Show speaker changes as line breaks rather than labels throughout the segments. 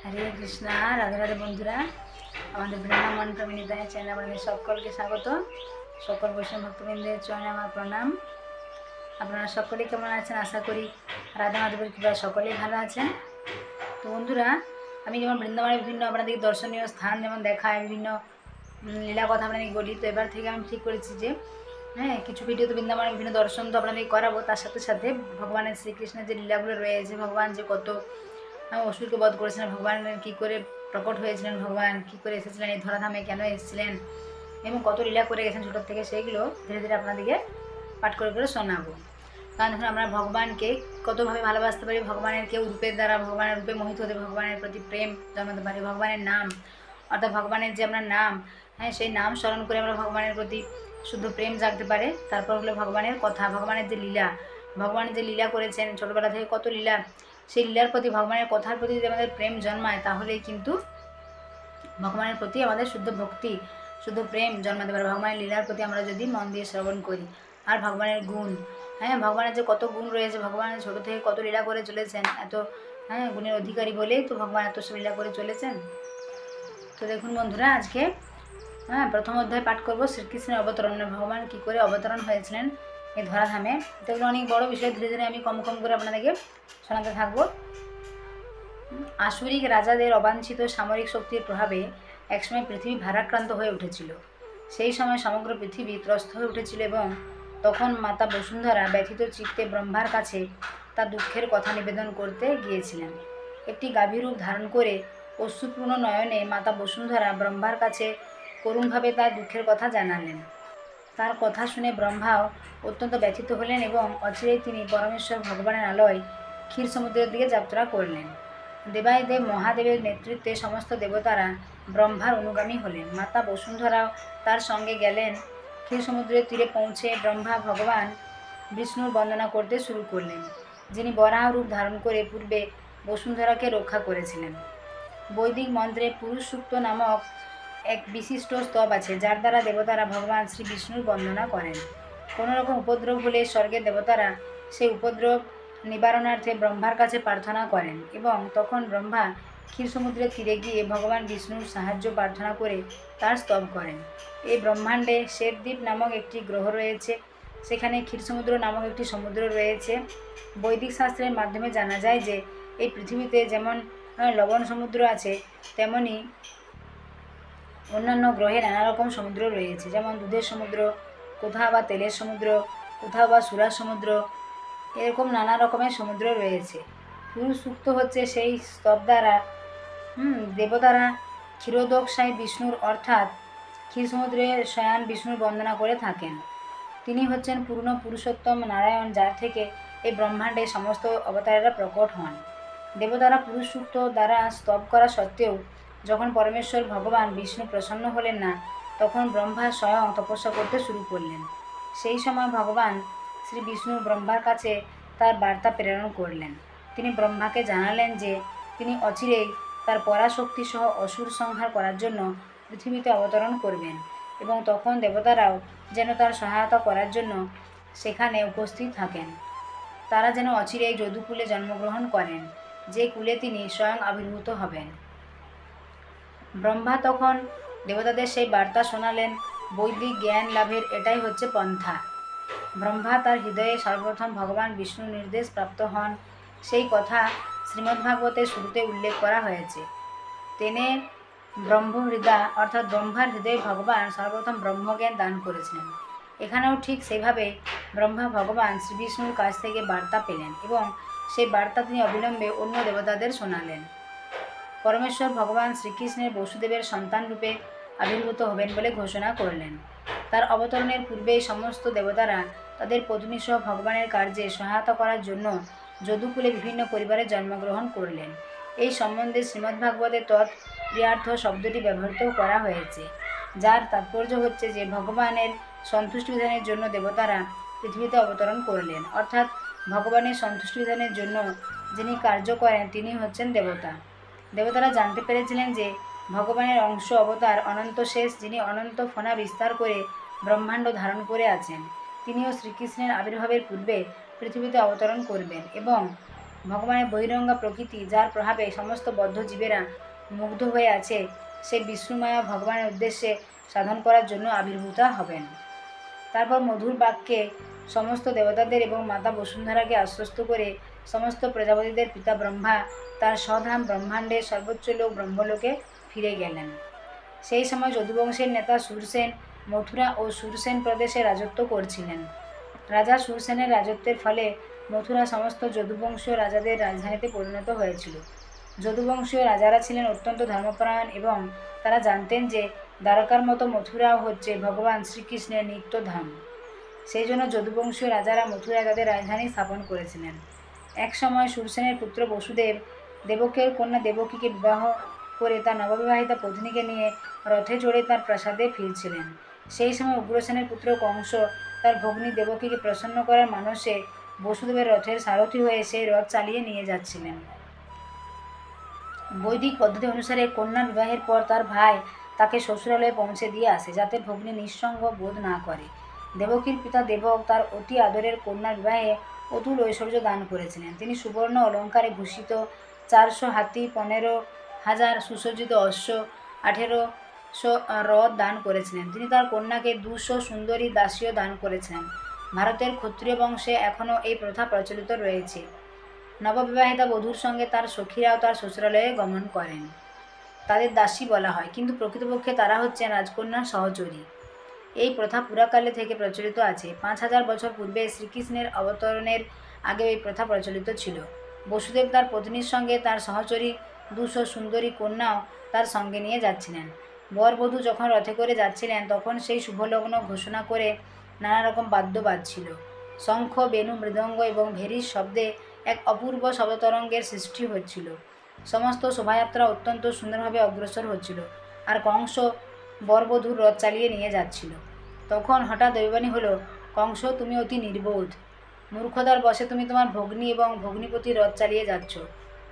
হরে কৃষ্ণা, রাধে রাধে বন্ধুরা। আমাদের বৃন্দাবন কমিউনিটি চ্যানেলে আপনাদের সকলকে স্বাগত। সকল বৈষ্ণব ভক্তবৃন্দের চরণে আমার প্রণাম। আপনারা সকলেই কেমন আছেন? আশা করি রাধা মাধবের কৃপায় সকলেই ভালো আছেন। তো বন্ধুরা, আমি যেমন বৃন্দাবনের বিভিন্ন আপনাদেরকে দর্শনীয় স্থান যেমন দেখায়, বিভিন্ন লীলা কথা আপনাদেরকে বলি, তো এবার থেকে আমি ঠিক করেছি যে কিছু ভিডিও তো বৃন্দাবনের বিভিন্ন দর্শন তো আপনাদেরকে করাবো, তার সাথে সাথে ভগবানের শ্রীকৃষ্ণের যে লীলাগুলো রয়েছে, ভগবান যে কত অসুরকে বধ করেছিলেন, ভগবান কী করে প্রকট হয়েছিলেন, ভগবান কী করে এসেছিলেন এই ধরাধামে, কেন এসেছিলেন এবং কত লীলা করে গেছেন ছোটোর থেকে, সেইগুলো ধীরে ধীরে আপনাদেরকে পাঠ করে করে শোনাবো। কারণ দেখুন, আমরা ভগবানকে কতভাবে ভালোবাসতে পারি। ভগবানের কেউ রূপের দ্বারা ভগবানের রূপে মোহিত হতে ভগবানের প্রতি প্রেম জন্মাতে পারি। ভগবানের নাম অর্থাৎ ভগবানের যে আমরা নাম, সেই নাম স্মরণ করে আমরা ভগবানের প্রতি শুদ্ধ প্রেম জাগতে পারে। তারপর হলো ভগবানের কথা, ভগবানের যে লীলা, ভগবান যে লীলা করেছেন ছোটোবেলা থেকে কত লীলা, সেই লীলার প্রতি ভগবানের কথার প্রতি যদি আমাদের প্রেম জন্মায়, তাহলেই কিন্তু ভগবানের প্রতি আমাদের শুদ্ধ ভক্তি শুদ্ধ প্রেম জন্মাতে পারে। ভগবানের লীলার প্রতি আমরা যদি মন দিয়ে শ্রবণ করি। আর ভগবানের গুণ, ভগবানের যে কত গুণ রয়েছে, ভগবান ছোটো থেকে কত লীলা করে চলেছেন, এত গুণের অধিকারী বলেই তো ভগবান এত সব লীলা করে চলেছেন। তো দেখুন বন্ধুরা, আজকে প্রথম অধ্যায় পাঠ করব শ্রীকৃষ্ণের অবতরণ, ভগবান কী করে অবতরণ হয়েছিলেন এই ধরাধামে। এগুলো অনেক বড় বিষয়, ধীরে ধীরে আমি কম কম করে আপনাদেরকে শোনাতে থাকবো। আসুরিক রাজাদের অবাঞ্ছিত সামরিক শক্তির প্রভাবে একসময় পৃথিবী ভারাক্রান্ত হয়ে উঠেছিল। সেই সময় সমগ্র পৃথিবী ত্রস্ত হয়ে উঠেছিল এবং তখন মাতা বসুন্ধরা ব্যথিত চিত্তে ব্রহ্মার কাছে তার দুঃখের কথা নিবেদন করতে গিয়েছিলেন। একটি গাভীর রূপ ধারণ করে অশ্রুপূর্ণ নয়নে মাতা বসুন্ধরা ব্রহ্মার কাছে করুণভাবে তার দুঃখের কথা জানালেন। তার কথা শুনে ব্রহ্মাও অত্যন্ত ব্যথিত হলেন এবং অচিরেই তিনি পরমেশ্বর ভগবানের আলয় ক্ষীর সমুদ্রের দিকে যাত্রা করলেন। দেবাদিদেব মহাদেবের নেতৃত্বে সমস্ত দেবতারা ব্রহ্মার অনুগামী হলেন। মাতা বসুন্ধরাও তার সঙ্গে গেলেন। ক্ষীর সমুদ্রের তীরে পৌঁছে ব্রহ্মা ভগবান বিষ্ণুর বন্দনা করতে শুরু করলেন, যিনি বরাহ রূপ ধারণ করে পূর্বে বসুন্ধরাকে রক্ষা করেছিলেন। বৈদিক মন্ত্রে পুরুষ সূক্ত নামক এক বিশিষ্ট স্তব আছে, যার দ্বারা দেবতারা ভগবান শ্রী বিষ্ণুর বন্দনা করেন। কোনো রকম উপদ্রব হলে স্বর্গের দেবতারা সেই উপদ্রব নিবারণার্থে ব্রহ্মার কাছে প্রার্থনা করেন এবং তখন ব্রহ্মা ক্ষীর সমুদ্রের তীরে গিয়ে ভগবান বিষ্ণুর সাহায্য প্রার্থনা করে তার স্তব করেন। এই ব্রহ্মাণ্ডে শ্বেতদ্বীপ নামক একটি গ্রহ রয়েছে, সেখানে ক্ষীর সমুদ্র নামক একটি সমুদ্র রয়েছে। বৈদিক শাস্ত্রের মাধ্যমে জানা যায় যে এই পৃথিবীতে যেমন লবণ সমুদ্র আছে, তেমনি অন্যান্য গ্রহে নানা রকম সমুদ্র রয়েছে, যেমন দুধের সমুদ্র, কোথাও বা তেলের সমুদ্র, কোথাও বা সুরার সমুদ্র, এরকম নানা রকমের সমুদ্র রয়েছে। পুরুষ সূক্ত হচ্ছে সেই স্তব দ্বারা দেবতারা ক্ষীরোদকশায়ী বিষ্ণুর অর্থাৎ ক্ষীর সমুদ্রে শয়ান বিষ্ণুর বন্দনা করে থাকেন। তিনি হচ্ছেন পূর্ণ পুরুষোত্তম নারায়ণ, যার থেকে এই ব্রহ্মাণ্ডে সমস্ত অবতারেরা প্রকট হন। দেবতারা পুরুষ সূক্ত দ্বারা স্তব করা সত্ত্বেও যখন পরমেশ্বর ভগবান বিষ্ণু প্রসন্ন হলেন না, তখন ব্রহ্মা স্বয়ং তপস্যা করতে শুরু করলেন। সেই সময় ভগবান শ্রী বিষ্ণু ব্রহ্মার কাছে তার বার্তা প্রেরণ করলেন। তিনি ব্রহ্মাকে জানালেন যে তিনি অচিরেই তার পরাশক্তি সহ অসুর সংহার করার জন্য পৃথিবীতে অবতরণ করবেন এবং তখন দেবতারাও যেন তার সহায়তা করার জন্য সেখানে উপস্থিত থাকেন। তারা যেন অচিরেই যদুকুলে জন্মগ্রহণ করেন, যে কুলে তিনি স্বয়ং আবির্ভূত হবেন। ব্রহ্মা তখন দেবতাদের সেই বার্তা শোনালেন। বৈদিক জ্ঞান লাভের এটাই হচ্ছে পন্থা। ব্রহ্মা তার হৃদয়ে সর্বপ্রথম ভগবান বিষ্ণুর নির্দেশ প্রাপ্ত হন, সেই কথা শ্রীমদ্ভাগবতের শুরুতে উল্লেখ করা হয়েছে। তেনে ব্রহ্মহৃদা অর্থাৎ ব্রহ্মার হৃদয়ে ভগবান সর্বপ্রথম ব্রহ্মজ্ঞান দান করেছিলেন। এখানেও ঠিক সেইভাবে ব্রহ্মা ভগবান শ্রীবিষ্ণুর কাছ থেকে বার্তা পেলেন এবং সেই বার্তা তিনি অবিলম্বে অন্য দেবতাদের শোনালেন। পরমেশ্বর ভগবান শ্রীকৃষ্ণের বসুদেবের সন্তান রূপে আবির্ভূত হবেন বলে ঘোষণা করলেন। তার অবতরণের পূর্বেই সমস্ত দেবতারা তাদের পত্নীসহ ভগবানের কার্যে সহায়তা করার জন্য যদুকুলে বিভিন্ন পরিবারে জন্মগ্রহণ করলেন। এই সম্বন্ধে শ্রীমদ্ভাগবতে তৎপ্রিয়ার্থ শব্দটি ব্যবহৃত করা হয়েছে, যার তাৎপর্য হচ্ছে যে ভগবানের সন্তুষ্টি বিধানের জন্য দেবতারা পৃথিবীতে অবতরণ করলেন, অর্থাৎ ভগবানের সন্তুষ্টি বিধানের জন্য যিনি কার্য করেন তিনি হচ্ছেন দেবতা। দেবতারা জানতে পেরেছিলেন যে ভগবানের অংশ অবতার অনন্ত শেষ, যিনি অনন্ত ফণা বিস্তার করে ব্রহ্মাণ্ড ধারণ করে আছেন, তিনিও শ্রীকৃষ্ণের আবির্ভাবের পূর্বে পৃথিবীতে অবতরণ করবেন এবং ভগবানের বহিরঙ্গা প্রকৃতি, যার প্রভাবে সমস্ত বদ্ধ জীবেরা মুগ্ধ হয়ে আছে, সেই বিষ্ণুমায়া ভগবানের উদ্দেশ্যে সাধন করার জন্য আবির্ভূত হবেন। তারপর মধুর বাক্যে সমস্ত দেবতাদের এবং মাতা বসুন্ধরাকে আশ্বস্ত করে সমস্ত প্রজাপতিদের পিতা ব্রহ্মা তার স্বধাম ব্রহ্মাণ্ডের সর্বোচ্চ লোক ব্রহ্মলোকে ফিরে গেলেন। সেই সময় যদুবংশের নেতা সুরসেন মথুরা ও সুরসেন প্রদেশে রাজত্ব করছিলেন। রাজা সুরসেনের রাজত্বের ফলে মথুরা সমস্ত যদুবংশীয় রাজাদের রাজধানীতে পরিণত হয়েছিল। যদুবংশীয় রাজারা ছিলেন অত্যন্ত ধর্মপরায়ণ এবং তারা জানতেন যে দ্বারকার মতো মথুরাও হচ্ছে ভগবান শ্রীকৃষ্ণের নিত্যধাম। সেই জন্য যদুবংশীয় রাজারা মথুরায় তাদের রাজধানী স্থাপন করেছিলেন। এক সময় সুরসেনের পুত্র বসুদেব দেবকের কন্যা দেবকীকে বিবাহ করে তার নববিবাহিতা পত্নীকে নিয়ে রথে চড়ে তার প্রাসাদে ফিরছিলেন। সেই সময় উগ্রসেনের পুত্র কংস তার ভগ্নী দেবকীকে প্রসন্ন করার মানসে বসুদেবের রথের সারথি হয়ে সেই রথ চালিয়ে নিয়ে যাচ্ছিলেন। বৈদিক পদ্ধতি অনুসারে কন্যা বিবাহের পর তার ভাই তাকে শ্বশুরালয়ে পৌঁছে দিয়ে আসে, যাতে ভগ্নী নিঃসঙ্গ বোধ না করে। দেবকীর পিতা দেবক তার অতি আদরের কন্যার বিবাহে অতুল ঐশ্বর্য দান করেছিলেন। তিনি সুবর্ণ অলঙ্কারে ভূষিত 400 হাতি, 15,000 সুসজ্জিত অশ্ব, 1800 রথ দান করেছিলেন। তিনি তার কন্যাকে 200 সুন্দরী দাসীও দান করেছিলেন। ভারতের ক্ষত্রিয় বংশে এখনও এই প্রথা প্রচলিত রয়েছে। নববিবাহিতা বধূর সঙ্গে তার সখীরাও তার শ্বশুরালয়ে গমন করেন। তাদের দাসী বলা হয়, কিন্তু প্রকৃতপক্ষে তারা হচ্ছেন রাজকন্যার সহচরী। এই প্রথা পুরাকালে থেকে প্রচলিত আছে। 5000 বছর পূর্বে শ্রীকৃষ্ণের অবতরণের আগে এই প্রথা প্রচলিত ছিল। বসুদেব তার পত্নীর সঙ্গে তার সহচরী 200 সুন্দরী কন্যাও তার সঙ্গে নিয়ে যাচ্ছিলেন। বরবধূ যখন রথে করে যাচ্ছিলেন, তখন সেই শুভলগ্ন ঘোষণা করে নানা রকম বাদ্য বাজছিল। শঙ্খ, বেণু, মৃদঙ্গ এবং ভেরির শব্দে এক অপূর্ব শব্দতরঙ্গের সৃষ্টি হচ্ছিল। সমস্ত শোভাযাত্রা অত্যন্ত সুন্দরভাবে অগ্রসর হচ্ছিল, আর কংস বরবধূর রথ চালিয়ে নিয়ে যাচ্ছিল। তখন হঠাৎ দৈববাণী হলো, কংস, তুমি অতি নির্বোধ। মূর্খতার বশে তুমি তোমার ভগ্নী এবং ভগ্নীপতির রথ চালিয়ে যাচ্ছ।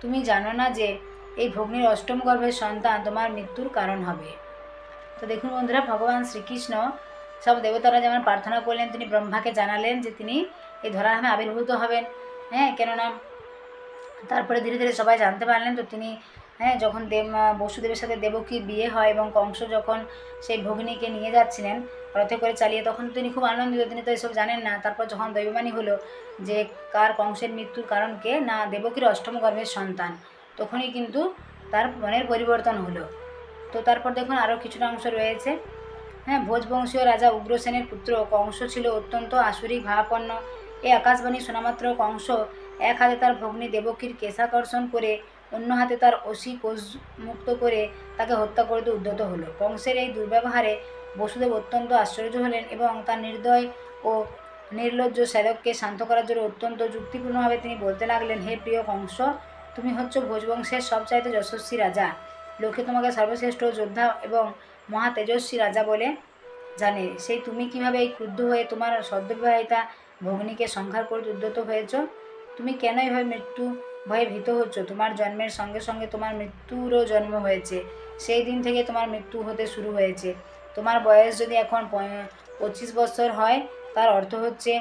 তুমি জানো না যে এই ভগ্নীর অষ্টম গর্ভের সন্তান তোমার মৃত্যুর কারণ হবে। তো দেখুন বন্ধুরা, ভগবান শ্রীকৃষ্ণ সব দেবতারা যেমন প্রার্থনা করলেন, তিনি ব্রহ্মাকে জানালেন যে তিনি এই ধরাধামে আবির্ভূত হবেন। কেননা তারপরে ধীরে ধীরে সবাই জানতে পারলেন। তো তিনি যখন বসুদেবের সাথে দেবকীর বিয়ে হয় এবং কংস যখন সেই ভগ্নীকে নিয়ে যাচ্ছিলেন রথে করে চালিয়ে, তখন তিনি খুব আনন্দিত। তিনি তো এসব জানেন না। তারপর যখন দৈববাণী হলো যে কংসের মৃত্যুর কারণ কে, না দেবকীর অষ্টম গর্ভের সন্তান, তখনই কিন্তু তার মনের পরিবর্তন হলো। তো তারপর দেখুন আরও কিছুটা অংশ রয়েছে। ভোজবংশীয় রাজা উগ্রসেনের পুত্র কংস ছিল অত্যন্ত আসুরিক ভাবাপন্ন। এই আকাশবাণী শোনামাত্র কংস এক হাতে তার ভগ্নী দেবকীর কেশাকর্ষণ করে অন্য হাতে তার অসি কোষ মুক্ত করে তাকে হত্যা করতে উদ্যত হলো। কংসের এই দুর্ব্যবহারে বসুদেব অত্যন্ত আশ্চর্য হলেন এবং তার নির্দয় ও নির্লজ্জ সেবককে শান্ত করার জন্য অত্যন্ত যুক্তিপূর্ণভাবে তিনি বলতে লাগলেন, হে প্রিয় কংস, তুমি হচ্ছ ভোজবংশের সবচাইতে যশস্বী রাজা। লোকে তোমাকে সর্বশ্রেষ্ঠ যোদ্ধা এবং মহা তেজস্বী রাজা বলে জানে। সেই তুমি কিভাবে এই ক্রুদ্ধ হয়ে তোমার সদ্যবিবাহিতা ভগ্নীকে সংহার করতে উদ্যত হয়েছ? তুমি কেন এভাবে মৃত্যু ভয়ে ভীত হচ্ছ? তোমার জন্মের সঙ্গে সঙ্গে তোমার মৃত্যুরও জন্ম হয়েছে। সেই দিন থেকে তোমার মৃত্যু হতে শুরু হয়েছে। তোমার বয়স যদি এখন 25 বছর হয়, তার অর্থ হচ্ছে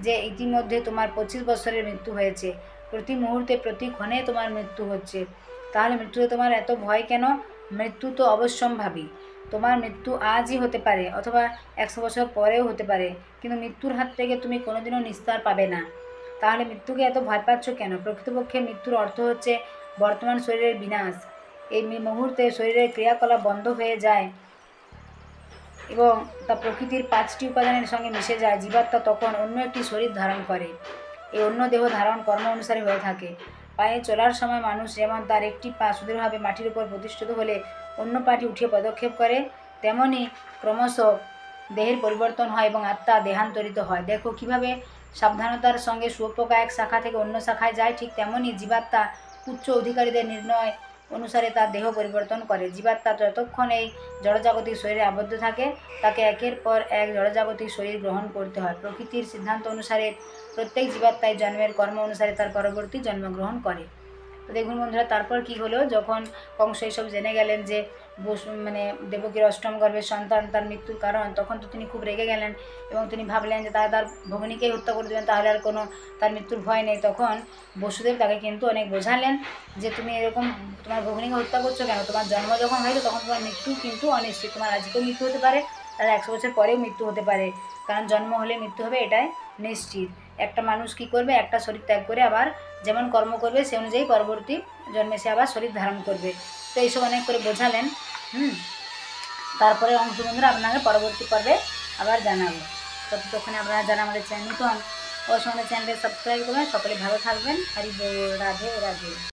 যে ইতিমধ্যে তোমার 25 বছরের মৃত্যু হয়েছে। প্রতি মুহূর্তে প্রতি ক্ষণে তোমার মৃত্যু হচ্ছে। তাহলে মৃত্যুতে তোমার এত ভয় কেন? মৃত্যু তো অবশ্যম্ভাবী। তোমার মৃত্যু আজই হতে পারে অথবা 100 বছর পরেও হতে পারে, কিন্তু মৃত্যুর হাত থেকে তুমি কোনোদিনও নিস্তার পাবে না। তাহলে মৃত্যুকে এত ভয় পাচ্ছ কেন? প্রকৃতপক্ষে মৃত্যুর অর্থ হচ্ছে বর্তমান শরীরের বিনাশ। এই মুহূর্তে শরীরের ক্রিয়াকলাপ বন্ধ হয়ে যায় এবং তা প্রকৃতির 5টি উপাদানের সঙ্গে মিশে যায়। জীবাত্মা তখন অন্য একটি শরীর ধারণ করে। এই অন্য দেহ ধারণ কর্ম অনুসারে হয়ে থাকে। পায়ে চলার সময় মানুষ যেমন তার একটি পা সুদৃঢ়ভাবে মাটির উপর প্রতিষ্ঠিত হলে অন্য পাটি উঠিয়ে পদক্ষেপ করে, তেমনি ক্রমশ দেহের পরিবর্তন হয় এবং আত্মা দেহান্তরিত হয়। দেখো কিভাবে সাবধানতার সঙ্গে শুয়োপোকা এক শাখা থেকে অন্য শাখায় যায়, ঠিক তেমনই জীবাত্মা উচ্চ অধিকারীদের নির্ণয় অনুসারে তার দেহ পরিবর্তন করে। জীবাত্মা যতক্ষণ এই জড়জাগতিক শরীরে আবদ্ধ থাকে, তাকে একের পর এক জড়জাগতিক শরীর গ্রহণ করতে হয়। প্রকৃতির সিদ্ধান্ত অনুসারে প্রত্যেক জীবাত্মায় জন্মের কর্ম অনুসারে তার পরবর্তী জন্মগ্রহণ করে। তো দেখুন বন্ধুরা, তারপর কি হলো, যখন কংস এইসব জেনে গেলেন যে মানে দেবকীর অষ্টম গর্ভের সন্তান তার মৃত্যুর কারণ, তখন তো তিনি খুব রেগে গেলেন এবং তিনি ভাবলেন যে তার ভগিনীকেই হত্যা করে দেবেন, তাহলে আর কোনো তার মৃত্যুর ভয় নেই। তখন বসুদেব তাকে কিন্তু অনেক বোঝালেন যে তুমি এরকম তোমার ভগিনীকে হত্যা করছো কেন, তোমার জন্ম যখন হয়েছে তখন তোমার মৃত্যু কিন্তু অনিশ্চিত, তোমার আজকেও মৃত্যু হতে পারে, তার 100 বছর পরেও মৃত্যু হতে পারে, কারণ জন্ম হলে মৃত্যু হবে এটাই নিশ্চিত। একটা মানুষ কি করবে, একটা শরীর ত্যাগ করে আবার যেমন কর্ম করবে সে অনুযায়ী পরবর্তী জন্মে সে আবার শরীর ধারণ করবে। তো এইসব অনেক করে বোঝালেন। তারপরে অংশ বন্ধুরা আপনাকে পরবর্তী পর্বে আবার জানাবো। ততক্ষণে আপনারা যারা আমাদের চ্যানেল নতুন, অবশ্যই আমাদের চ্যানেলটি সাবস্ক্রাইব করবেন। সকলে ভালো থাকবেন। হরি বল, রাধে রাধে।